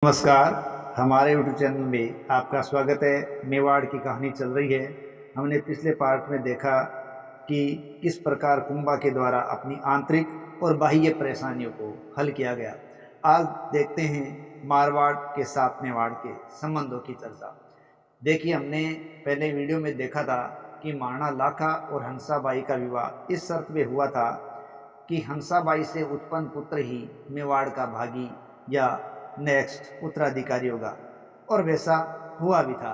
नमस्कार। हमारे YouTube channel में आपका स्वागत है। मेवाड़ की कहानी चल रही है। हमने पिछले पार्ट में देखा कि किस प्रकार कुंभा के द्वारा अपनी आंतरिक और बाह्य परेशानियों को हल किया गया। आज देखते हैं मारवाड़ के साथ मेवाड़ के संबंधों की चर्चा। देखिए, हमने पहले वीडियो में देखा था कि महाराणा लाखा और हंसाबाई का विवाह इस शर्त में हुआ था कि हंसाबाई से उत्पन्न पुत्र ही मेवाड़ का भागी या नेक्स्ट उत्तराधिकारी होगा, और वैसा हुआ भी था।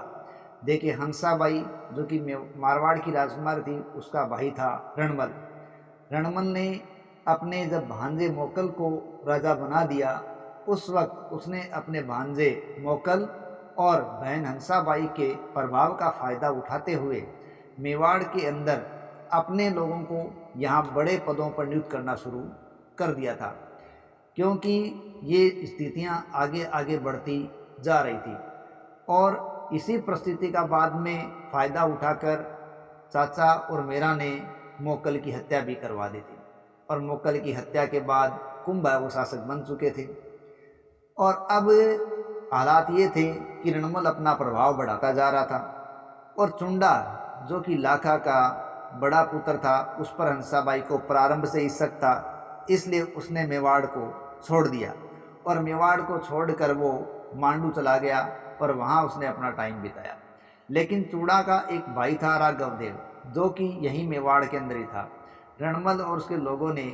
देखिए, हंसाबाई जो कि मारवाड़ की राजकुमार थी, उसका भाई था रणमल। रणमल ने अपने जब भांजे मोकल को राजा बना दिया, उस वक्त उसने अपने भांजे मोकल और बहन हंसाबाई के प्रभाव का फायदा उठाते हुए मेवाड़ के अंदर अपने लोगों को यहाँ बड़े पदों पर नियुक्त करना शुरू कर दिया था, क्योंकि ये स्थितियां आगे आगे बढ़ती जा रही थी। और इसी परिस्थिति का बाद में फ़ायदा उठाकर चाचा और मेरा ने मोकल की हत्या भी करवा दी थी, और मोकल की हत्या के बाद कुंभा वो शासक बन चुके थे। और अब हालात ये थे कि रणमल अपना प्रभाव बढ़ाता जा रहा था, और चुंडा जो कि लाखा का बड़ा पुत्र था, उस पर हंसाबाई को प्रारंभ से ही शक था, इसलिए उसने मेवाड़ को छोड़ दिया। और मेवाड़ को छोड़कर वो मांडू चला गया और वहाँ उसने अपना टाइम बिताया। लेकिन चूड़ा का एक भाई था राघवदेव, जो कि यही मेवाड़ के अंदर ही था। रणमल और उसके लोगों ने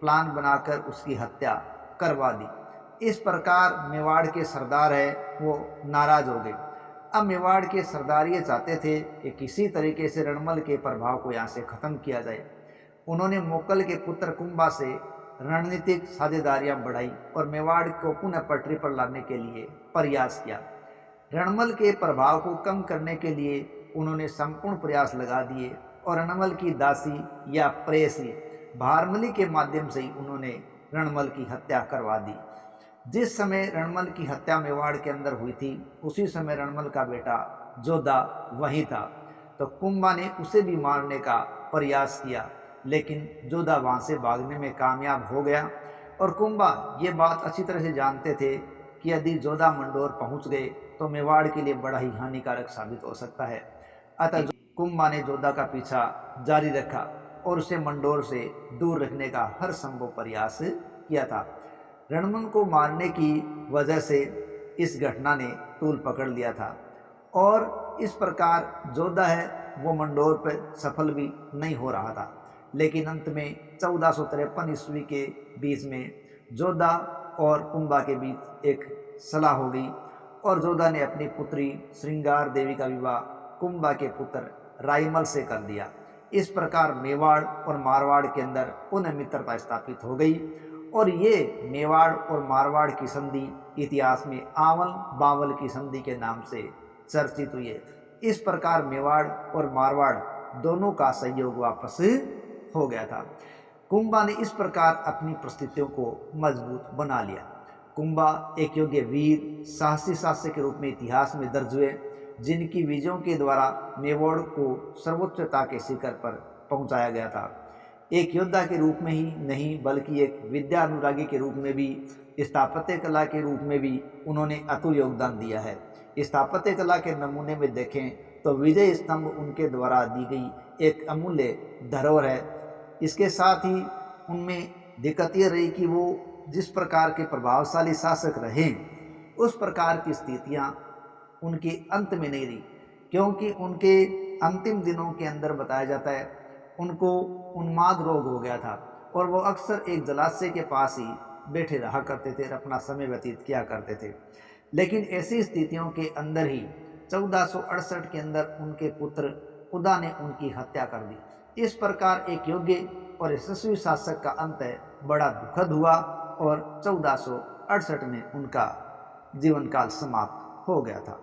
प्लान बनाकर उसकी हत्या करवा दी। इस प्रकार मेवाड़ के सरदार है वो नाराज हो गए। अब मेवाड़ के सरदार ये चाहते थे कि किसी तरीके से रणमल के प्रभाव को यहाँ से खत्म किया जाए। उन्होंने मोकल के पुत्र कुंभा से रणनीतिक साझेदारियां बढ़ाई और मेवाड़ को पुनः पटरी पर लाने के लिए प्रयास किया। रणमल के प्रभाव को कम करने के लिए उन्होंने संपूर्ण प्रयास लगा दिए, और रणमल की दासी या प्रेसी भारमली के माध्यम से ही उन्होंने रणमल की हत्या करवा दी। जिस समय रणमल की हत्या मेवाड़ के अंदर हुई थी, उसी समय रणमल का बेटा जोधा वहीं था। तो कुंभा ने उसे भी मारने का प्रयास किया, लेकिन जोधा वहाँ से भागने में कामयाब हो गया। और कुंभा ये बात अच्छी तरह से जानते थे कि यदि जोधा मंडोर पहुँच गए तो मेवाड़ के लिए बड़ा ही हानिकारक साबित हो सकता है। अतः कुंभा ने जोधा का पीछा जारी रखा और उसे मंडोर से दूर रखने का हर संभव प्रयास किया था। रणमल को मारने की वजह से इस घटना ने तूल पकड़ लिया था, और इस प्रकार जोधा है वो मंडोर पर सफल भी नहीं हो रहा था। लेकिन अंत में 1453 ईस्वी के बीच में जोधा और कुंभा के बीच एक सलाह हो गई, और जोधा ने अपनी पुत्री श्रृंगार देवी का विवाह कुंभा के पुत्र राईमल से कर दिया। इस प्रकार मेवाड़ और मारवाड़ के अंदर पुनः मित्रता स्थापित हो गई, और ये मेवाड़ और मारवाड़ की संधि इतिहास में आंवल बांवल की संधि के नाम से चर्चित हुई है। इस प्रकार मेवाड़ और मारवाड़ दोनों का सहयोग वापस हो गया था। कुंभा ने इस प्रकार अपनी परिस्थितियों को मजबूत बना लिया। कुंभा एक योग्य वीर साहसी शासक के रूप में इतिहास में दर्ज हुए, जिनकी विजयों के द्वारा मेवाड़ को सर्वोच्चता के शिखर पर पहुंचाया गया था। एक योद्धा के रूप में ही नहीं, बल्कि एक विद्या अनुरागी के रूप में भी, स्थापत्य कला के रूप में भी उन्होंने अतुल योगदान दिया है। स्थापत्य कला के नमूने में देखें तो विजय स्तंभ उनके द्वारा दी गई एक अमूल्य धरोहर है। इसके साथ ही उनमें दिक्कत ये रही कि वो जिस प्रकार के प्रभावशाली शासक रहे, उस प्रकार की स्थितियां उनके अंत में नहीं रही, क्योंकि उनके अंतिम दिनों के अंदर बताया जाता है उनको उन्माद रोग हो गया था, और वो अक्सर एक जलाशय के पास ही बैठे रहा करते थे और अपना समय व्यतीत किया करते थे। लेकिन ऐसी स्थितियों के अंदर ही 1468 के अंदर उनके पुत्र उदा ने उनकी हत्या कर दी। इस प्रकार एक योग्य और यशस्वी शासक का अंत बड़ा दुखद हुआ, और 1468 में उनका जीवन काल समाप्त हो गया था।